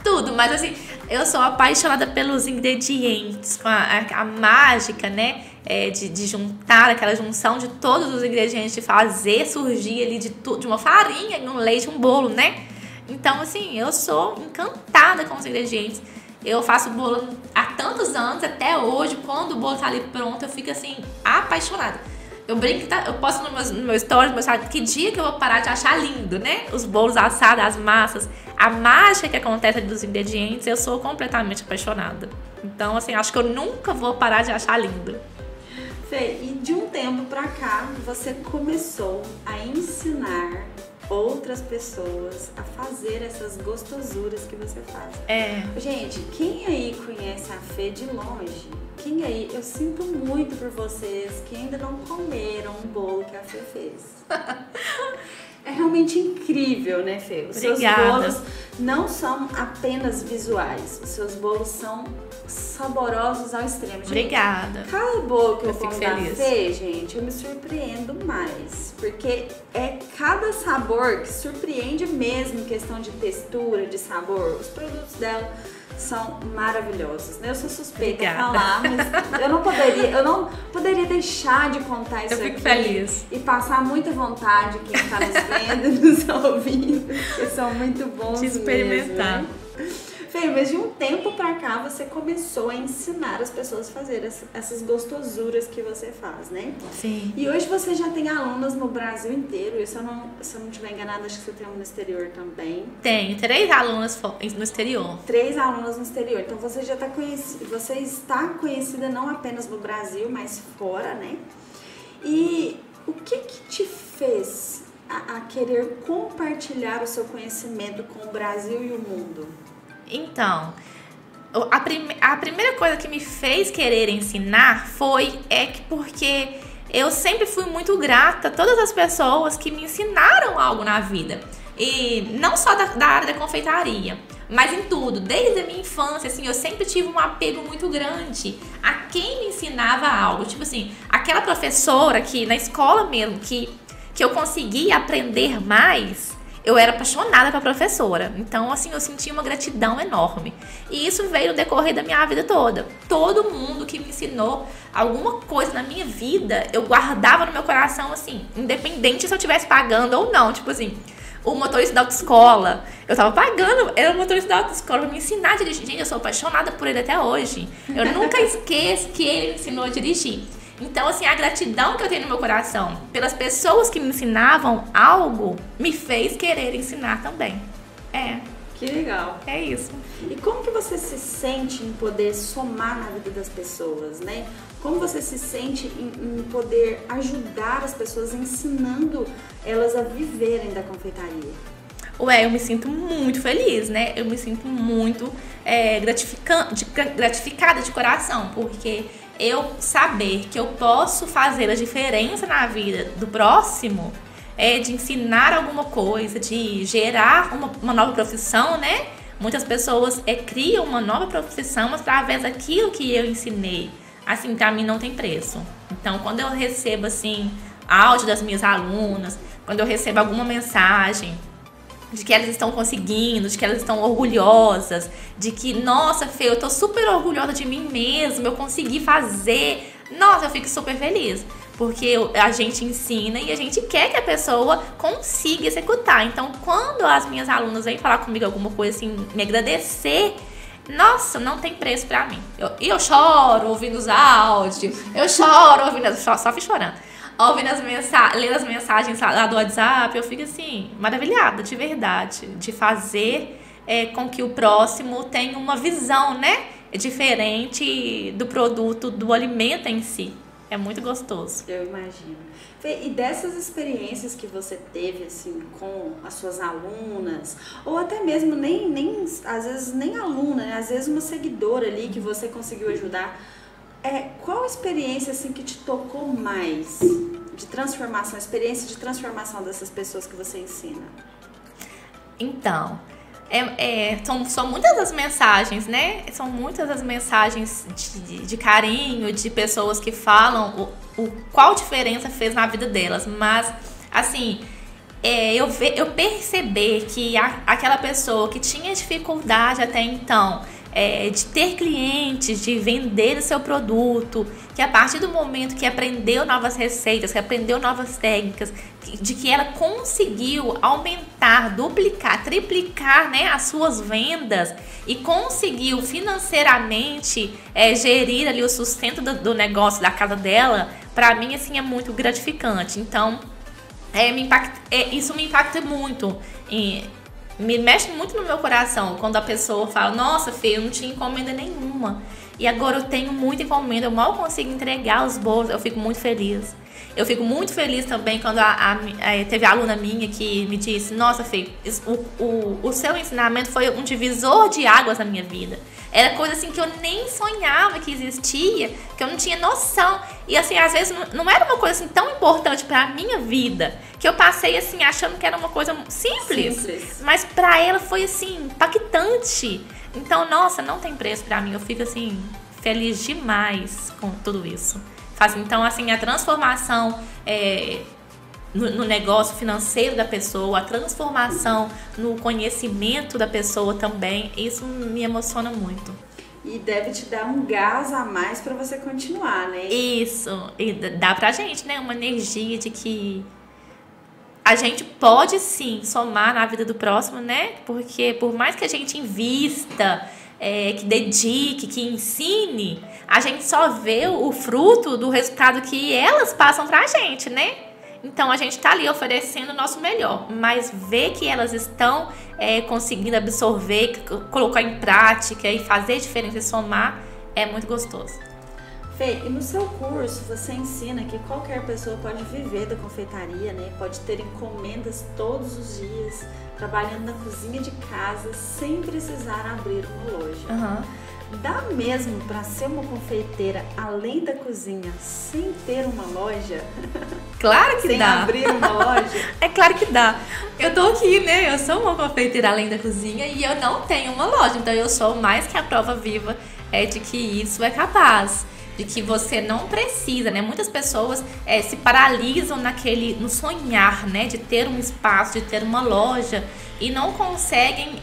Tudo, mas assim, eu sou apaixonada pelos ingredientes, com a mágica, né? De juntar, aquela junção de todos os ingredientes, de fazer surgir ali de uma farinha, um leite, um bolo, né? Então, assim, eu sou encantada com os ingredientes. Eu faço bolo há tantos anos, até hoje, quando o bolo tá ali pronto, eu fico assim, apaixonada. Eu brinco, eu posto no meu stories, que dia que eu vou parar de achar lindo, né? Os bolos assados, as massas, a mágica que acontece dos ingredientes, eu sou completamente apaixonada. Então, assim, acho que eu nunca vou parar de achar lindo. Fê, e de um tempo pra cá, você começou a ensinar outras pessoas a fazer essas gostosuras que você faz. Gente, quem aí conhece a Fê de longe? Quem aí? Eu sinto muito por vocês que ainda não comeram um bolo que a Fê fez. É realmente incrível, né, Fê? Os seus bolos não são apenas visuais. Os seus bolos são saborosos ao extremo. Gente, obrigada. Cada bolo que eu como da Fê, gente, eu me surpreendo mais. Porque é cada sabor que surpreende mesmo em questão de textura, de sabor. Os produtos dela são maravilhosos, né? Eu sou suspeita a falar, mas eu não poderia deixar de contar isso aqui. Eu fico feliz. E passar muita vontade quem está nos vendo, nos ouvindo, porque são muito bons de experimentar. Mesmo, né? Fê, mas de um tempo pra cá você começou a ensinar as pessoas a fazer essas gostosuras que você faz, né? Sim. E hoje você já tem alunas no Brasil inteiro, e se eu não estiver enganada, acho que você tem uma no exterior também. Tenho 3 alunas no exterior. 3 alunas no exterior. Então você já você está conhecida não apenas no Brasil, mas fora, né? E o que te fez a querer compartilhar o seu conhecimento com o Brasil e o mundo? Então, a primeira coisa que me fez querer ensinar porque eu sempre fui muito grata a todas as pessoas que me ensinaram algo na vida. E não só da área da confeitaria, mas em tudo. Desde a minha infância, assim, eu sempre tive um apego muito grande a quem me ensinava algo. Tipo assim, aquela professora que na escola mesmo, que eu conseguia aprender mais, eu era apaixonada pela professora. Então, assim, eu sentia uma gratidão enorme. E isso veio no decorrer da minha vida toda. Todo mundo que me ensinou alguma coisa na minha vida, eu guardava no meu coração, assim, independente se eu estivesse pagando ou não. Tipo assim, O motorista da autoescola. Eu tava pagando, era o motorista da autoescola pra me ensinar a dirigir. Gente, eu sou apaixonada por ele até hoje. Eu nunca esqueço que ele me ensinou a dirigir. Então, assim, a gratidão que eu tenho no meu coração pelas pessoas que me ensinavam algo me fez querer ensinar também. Que legal. É isso. E como que você se sente em poder somar na vida das pessoas, né? Como você se sente em poder ajudar as pessoas, ensinando elas a viverem da confeitaria? Eu me sinto muito feliz, né? Eu me sinto muito gratificada de coração, porque eu saber que eu posso fazer a diferença na vida do próximo, de ensinar alguma coisa, de gerar uma nova profissão, né? Muitas pessoas criam uma nova profissão através daquilo que eu ensinei. Assim, pra mim não tem preço. Então, quando eu recebo, assim, áudio das minhas alunas, quando eu recebo alguma mensagem de que elas estão conseguindo, de que elas estão orgulhosas, de que, nossa, Fê, eu tô super orgulhosa de mim mesma, eu consegui fazer. Nossa, eu fico super feliz. Porque a gente ensina e a gente quer que a pessoa consiga executar. Então, quando as minhas alunas vêm falar comigo alguma coisa assim, me agradecer, nossa, não tem preço pra mim. Eu choro ouvindo os áudios, eu choro ouvindo, só fui chorando. Ouvindo lendo as mensagens lá do WhatsApp, eu fico assim, maravilhada, de verdade, de fazer com que o próximo tenha uma visão, né, diferente do produto, do alimento em si. É muito gostoso. Eu imagino. Fê, e dessas experiências que você teve, assim, com as suas alunas, ou até mesmo às vezes nem aluna, né? Às vezes uma seguidora ali que você conseguiu ajudar, qual experiência, assim, que te tocou mais de transformação, experiência de transformação dessas pessoas que você ensina? Então, são muitas as mensagens, né? São muitas as mensagens de carinho, de pessoas que falam qual diferença fez na vida delas. Mas, assim, eu perceber que aquela pessoa que tinha dificuldade até então de ter clientes, de vender o seu produto, que a partir do momento que aprendeu novas receitas, que aprendeu novas técnicas, de que ela conseguiu aumentar, duplicar, triplicar, né, as suas vendas e conseguiu financeiramente gerir ali o sustento do negócio da casa dela, para mim, assim, é muito gratificante. Então, isso me impacta muito. Me mexe muito no meu coração quando a pessoa fala, nossa, Fê, eu não tinha encomenda nenhuma e agora eu tenho muita encomenda, eu mal consigo entregar os bolos. Eu fico muito feliz. Eu fico muito feliz também quando teve a aluna minha que me disse, nossa, Fê, o seu ensinamento foi um divisor de águas na minha vida. Era coisa assim que eu nem sonhava que existia, que eu não tinha noção. E assim, às vezes não era uma coisa assim tão importante pra minha vida, que eu passei assim achando que era uma coisa simples. Mas pra ela foi assim, impactante. Então, nossa, não tem preço pra mim. Eu fico assim, feliz demais com tudo isso. Então, assim, a transformação no negócio financeiro da pessoa, a transformação no conhecimento da pessoa também, isso me emociona muito. E deve te dar um gás a mais para você continuar, né? Isso, e dá pra gente, né, uma energia de que a gente pode sim somar na vida do próximo, né? Porque por mais que a gente invista, que dedique, que ensine, a gente só vê o fruto do resultado que elas passam pra gente, né? Então, a gente tá ali oferecendo o nosso melhor, mas ver que elas estão conseguindo absorver, colocar em prática e fazer diferença e somar é muito gostoso. Fê, e no seu curso você ensina que qualquer pessoa pode viver da confeitaria, né? Pode ter encomendas todos os dias, trabalhando na cozinha de casa, sem precisar abrir uma loja. Uhum. Dá mesmo para ser uma confeiteira além da cozinha sem ter uma loja? Claro que sem dá. Sem abrir uma loja? É claro que dá. Eu tô aqui, né? Eu sou uma confeiteira além da cozinha e eu não tenho uma loja. Então eu sou mais que a prova viva de que isso é capaz. De que você não precisa, né? Muitas pessoas se paralisam no sonhar, né? De ter um espaço, de ter uma loja e não conseguem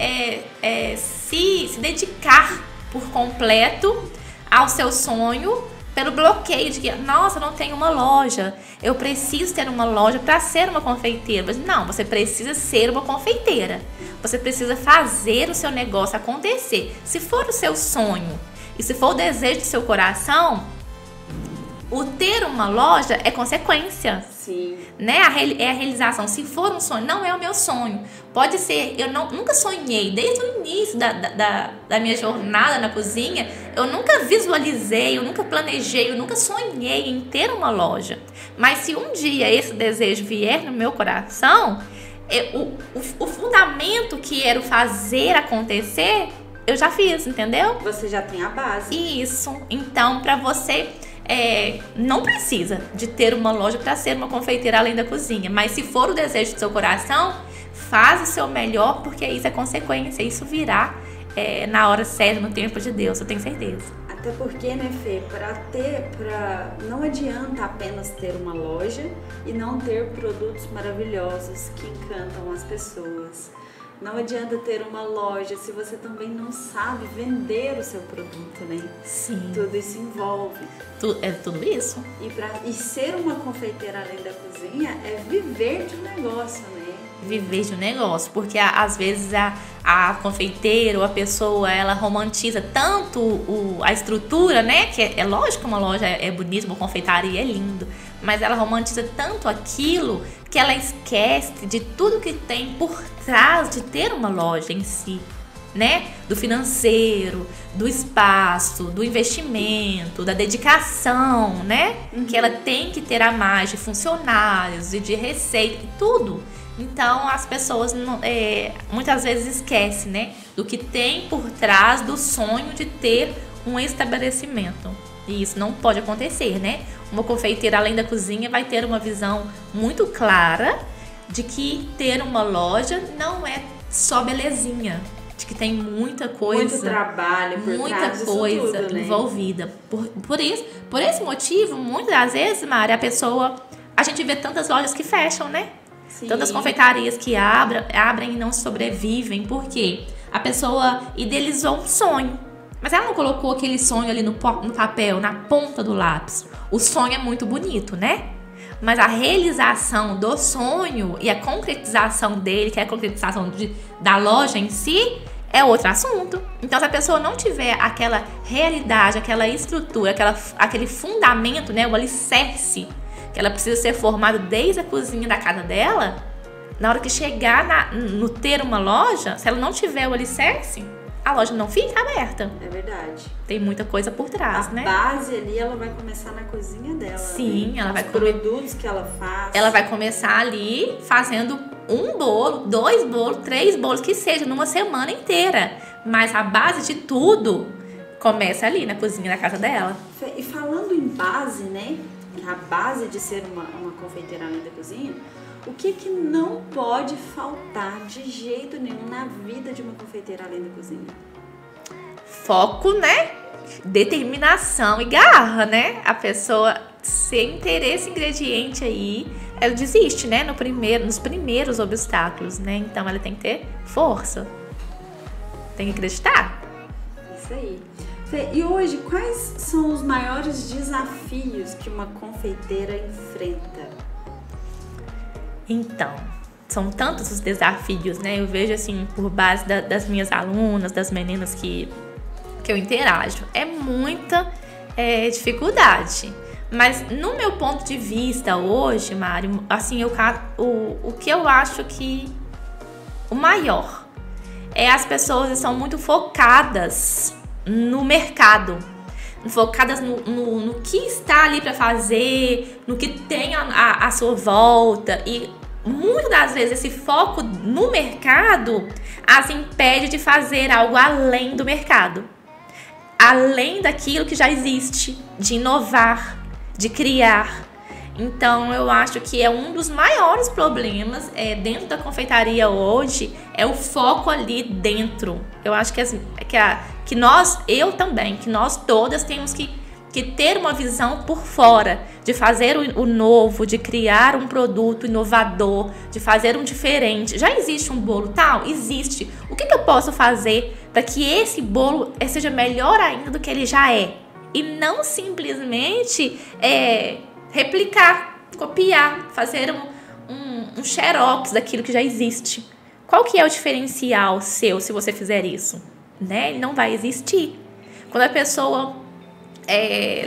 se dedicar por completo ao seu sonho, pelo bloqueio de que, nossa, eu não tenho uma loja, eu preciso ter uma loja para ser uma confeiteira. Mas não, você precisa ser uma confeiteira. Você precisa fazer o seu negócio acontecer. Se for o seu sonho e se for o desejo do seu coração, o ter uma loja é consequência. Sim. Né? É a realização. Se for um sonho, não é o meu sonho. Pode ser, eu nunca sonhei, desde o início da minha jornada na cozinha, eu nunca visualizei, eu nunca planejei, eu nunca sonhei em ter uma loja. Mas se um dia esse desejo vier no meu coração, o fundamento que era o fazer acontecer, eu já fiz, entendeu? Você já tem a base. Isso. Então, para você... não precisa de ter uma loja para ser uma confeiteira além da cozinha, mas se for o desejo do seu coração, faz o seu melhor, porque isso é consequência, isso virá na hora certa, no tempo de Deus, eu tenho certeza. Até porque, né, Fê, não adianta apenas ter uma loja e não ter produtos maravilhosos que encantam as pessoas. Não adianta ter uma loja se você também não sabe vender o seu produto, né? Sim. Tudo isso envolve. É tudo isso. E ser uma confeiteira além da cozinha é viver de um negócio, né? Viver de um negócio, porque às vezes a confeiteira ou a pessoa, ela romantiza tanto a estrutura, né? Que é lógico que uma loja é bonita, uma confeitaria é lindo, mas ela romantiza tanto aquilo que ela esquece de tudo que tem por trás de ter uma loja em si, né? Do financeiro, do espaço, do investimento, da dedicação, né? Que ela tem que ter a mais de funcionários e de receita, tudo. Então as pessoas muitas vezes esquecem, né? Do que tem por trás do sonho de ter um estabelecimento. E isso não pode acontecer, né? Uma confeiteira além da cozinha vai ter uma visão muito clara de que ter uma loja não é só belezinha, de que tem muita coisa, muito trabalho por muita trás coisa tudo, né? envolvida. Por esse motivo, muitas das vezes, Mari, a gente vê tantas lojas que fecham, né? Sim. Tantas confeitarias que abrem e não sobrevivem, porque a pessoa idealizou um sonho, mas ela não colocou aquele sonho ali no papel, na ponta do lápis. O sonho é muito bonito, né? Mas a realização do sonho e a concretização dele, que é a concretização da loja em si, é outro assunto. Então, se a pessoa não tiver aquela realidade, aquela estrutura, aquele fundamento, né, o alicerce, que ela precisa ser formada desde a cozinha da casa dela, na hora que chegar no ter uma loja, se ela não tiver o alicerce, a loja não fica aberta. É verdade. Tem muita coisa por trás, né? A base ali, ela vai começar na cozinha dela. Sim, né? ela vai produtos que ela faz. Ela vai começar ali fazendo um bolo, 2 bolos, 3 bolos, que seja, numa semana inteira. Mas a base de tudo começa ali na cozinha da casa dela. E falando em base, né? A base de ser uma confeiteira além da cozinha, o que não pode faltar de jeito nenhum na vida de uma confeiteira além da cozinha? Foco, né? Determinação e garra, né? A pessoa, sem ter esse ingrediente aí, ela desiste, né? Nos primeiros obstáculos, né? Então ela tem que ter força. Tem que acreditar. Isso aí. E hoje, quais são os maiores desafios que uma confeiteira enfrenta? Então, são tantos os desafios, né? Eu vejo assim, por base das minhas alunas, das meninas que eu interajo, é muita dificuldade. Mas no meu ponto de vista hoje, Mário, assim, o que eu acho que o maior é as pessoas estão muito focadas no mercado, focadas no que está ali para fazer, no que tem à sua volta, e muitas das vezes esse foco no mercado as impede de fazer algo além do mercado, além daquilo que já existe, de inovar, de criar. Então eu acho que é um dos maiores problemas dentro da confeitaria hoje, é o foco ali dentro. Eu acho que nós todas temos que ter uma visão por fora, de fazer o novo, de criar um produto inovador, de fazer um diferente. Já existe um bolo tal? Existe. O que eu posso fazer para que esse bolo seja melhor ainda do que ele já é? e não simplesmente replicar, copiar, fazer um xerox daquilo que já existe. Qual que é o diferencial seu se você fizer isso? Né? Ele não vai existir. Quando a pessoa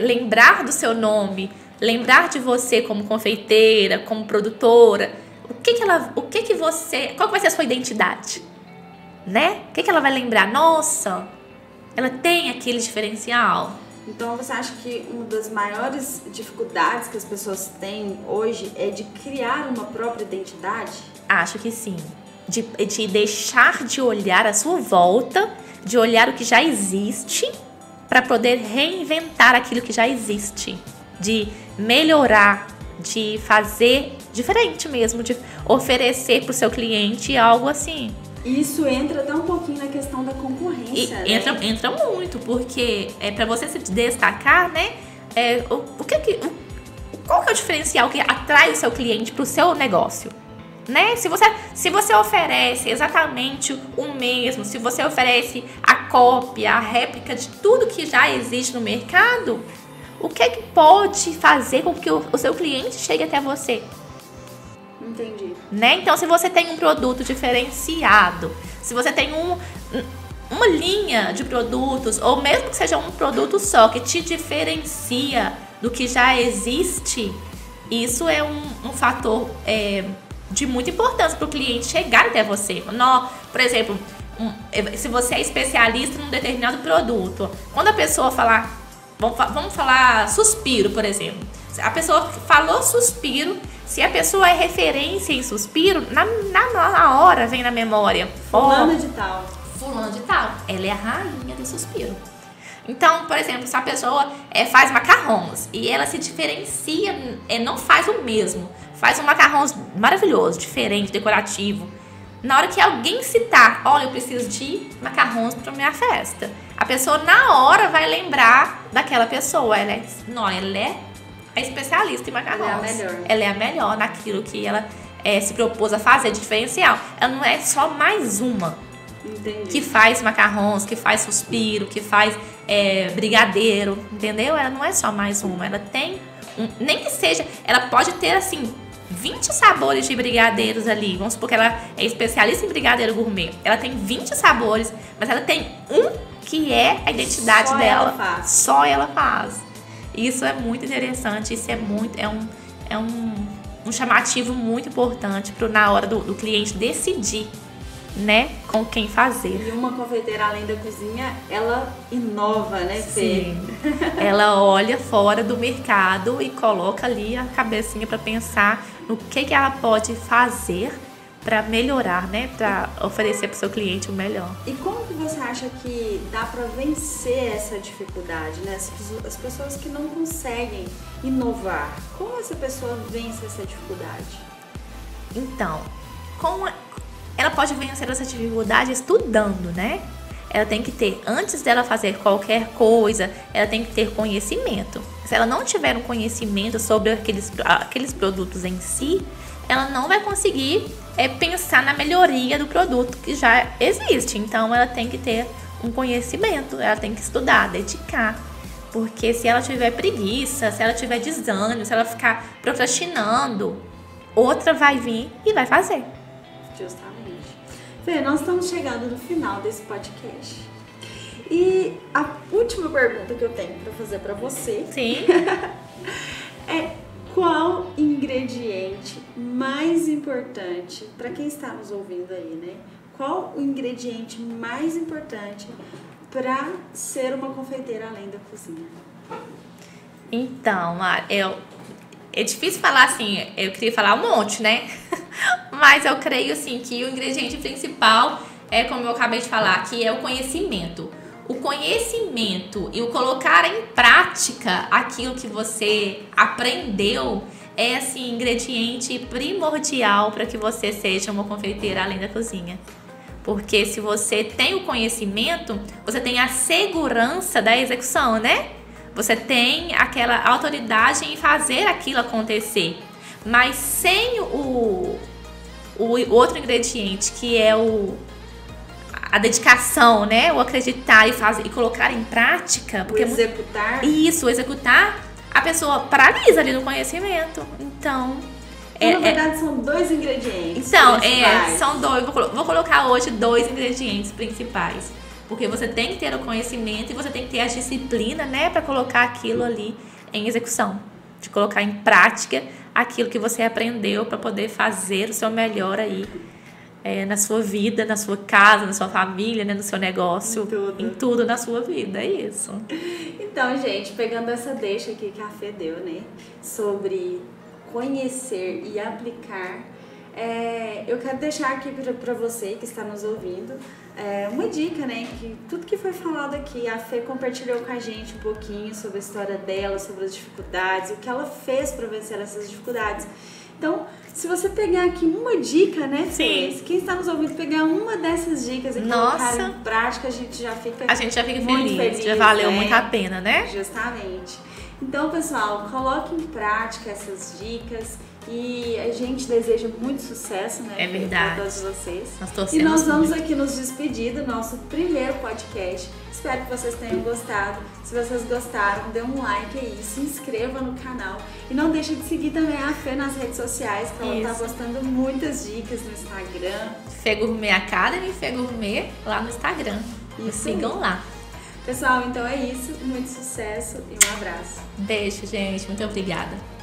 lembrar do seu nome, lembrar de você como confeiteira, como produtora, qual vai ser a sua identidade? Né? O que ela vai lembrar? Nossa, ela tem aquele diferencial. Então você acha que uma das maiores dificuldades que as pessoas têm hoje é de criar uma própria identidade? Acho que sim. De deixar de olhar à sua volta, de olhar o que já existe, para poder reinventar aquilo que já existe. De melhorar, de fazer diferente mesmo, de oferecer para o seu cliente algo assim. Isso entra até um pouquinho na questão da concorrência, né? Entra muito, porque para você se destacar, né? Qual que é o diferencial que atrai o seu cliente para o seu negócio? Né? Se você oferece exatamente o mesmo, se você oferece a cópia, a réplica de tudo que já existe no mercado, o que é que pode fazer com que o seu cliente chegue até você? Entendi. Né? Então, se você tem um produto diferenciado, se você tem uma linha de produtos, ou mesmo que seja um produto só, que te diferencia do que já existe, isso é um fator de muita importância para o cliente chegar até você. Por exemplo, se você é especialista num determinado produto, quando a pessoa falar, vamos falar suspiro, por exemplo. A pessoa falou suspiro, se a pessoa é referência em suspiro, na hora vem na memória. Fulana de tal. Fulana de tal. Ela é a rainha do suspiro. Então, por exemplo, se a pessoa faz macarrons e ela se diferencia, não faz o mesmo, faz um macarrons maravilhoso, diferente, decorativo. Na hora que alguém citar, olha, eu preciso de macarrons para minha festa, a pessoa na hora vai lembrar daquela pessoa. Ela é a especialista em macarrons. Ela é a melhor. Ela é a melhor naquilo que ela se propôs a fazer de diferencial. Ela não é só mais uma. Entendi. Que faz macarrons, que faz suspiro, que faz brigadeiro, entendeu? Ela não é só mais uma. Ela tem, nem que seja, ela pode ter assim 20 sabores de brigadeiros ali. Vamos supor que ela é especialista em brigadeiro gourmet. Ela tem 20 sabores, mas ela tem um que é a identidade Só dela. ela faz. Só ela faz. Isso é muito interessante, isso é um chamativo muito importante na hora do cliente decidir, né, com quem fazer. E uma confeiteira além da cozinha, ela inova, né, Fê? Sim. Ela olha fora do mercado e coloca ali a cabecinha para pensar no que ela pode fazer para melhorar, né, para oferecer para o seu cliente o melhor. E como que você acha que dá para vencer essa dificuldade, né? As pessoas que não conseguem inovar, como essa pessoa vence essa dificuldade? Então, ela pode vencer essa dificuldade estudando, né? Ela tem que ter, antes dela fazer qualquer coisa, ela tem que ter conhecimento. Se ela não tiver um conhecimento sobre aqueles produtos em si, ela não vai conseguir pensar na melhoria do produto que já existe. Então, ela tem que ter um conhecimento, ela tem que estudar, dedicar. Porque se ela tiver preguiça, se ela tiver desânimo, se ela ficar procrastinando, outra vai vir e vai fazer. Justamente. Fê, nós estamos chegando no final desse podcast. E a última pergunta que eu tenho para fazer para você Sim. é: qual ingrediente mais importante para quem está nos ouvindo aí, né? Qual o ingrediente mais importante para ser uma confeiteira além da cozinha? Então, é difícil falar assim, eu queria falar um monte, né? Mas eu creio assim que o ingrediente principal é, como eu acabei de falar, que é o conhecimento. O conhecimento e o colocar em prática aquilo que você aprendeu é assim, ingrediente primordial para que você seja uma confeiteira além da cozinha. Porque se você tem o conhecimento, você tem a segurança da execução, né? Você tem aquela autoridade em fazer aquilo acontecer. Mas sem o outro ingrediente, que é a dedicação, né? O acreditar e fazer e colocar em prática. Porque o executar. Isso, o executar, a pessoa paralisa ali no conhecimento. Então, na verdade, são 2 ingredientes. Então, são 2. Vou colocar hoje 2 ingredientes principais. Porque você tem que ter o conhecimento e você tem que ter a disciplina, né? Para colocar aquilo ali em execução. De colocar em prática aquilo que você aprendeu para poder fazer o seu melhor aí. Na sua vida, na sua casa, na sua família, né? No seu negócio. Em tudo na sua vida. É isso. Então, gente, pegando essa deixa aqui que a Fê deu, né? Sobre conhecer e aplicar, eu quero deixar aqui para você que está nos ouvindo uma dica, né? Que tudo que foi falado aqui, a Fê compartilhou com a gente um pouquinho sobre a história dela, sobre as dificuldades, o que ela fez para vencer essas dificuldades. Então, se você pegar aqui uma dica, né, Fê? Quem está nos ouvindo pegar uma dessas dicas e colocar em prática, a gente já fica muito feliz. Já valeu muito a pena, né? Justamente. Então, pessoal, coloque em prática essas dicas e a gente deseja muito sucesso, né? É verdade. Para todos vocês. E nós vamos aqui nos despedir do nosso primeiro podcast. Espero que vocês tenham gostado. Se vocês gostaram, dê um like aí, se inscreva no canal e não deixe de seguir também a Fê nas redes sociais, que ela está postando muitas dicas no Instagram. Fê Gourmet Academy, Fê Gourmet lá no Instagram. Sigam lá. Pessoal, então é isso. Muito sucesso e um abraço. Beijo, gente. Muito obrigada.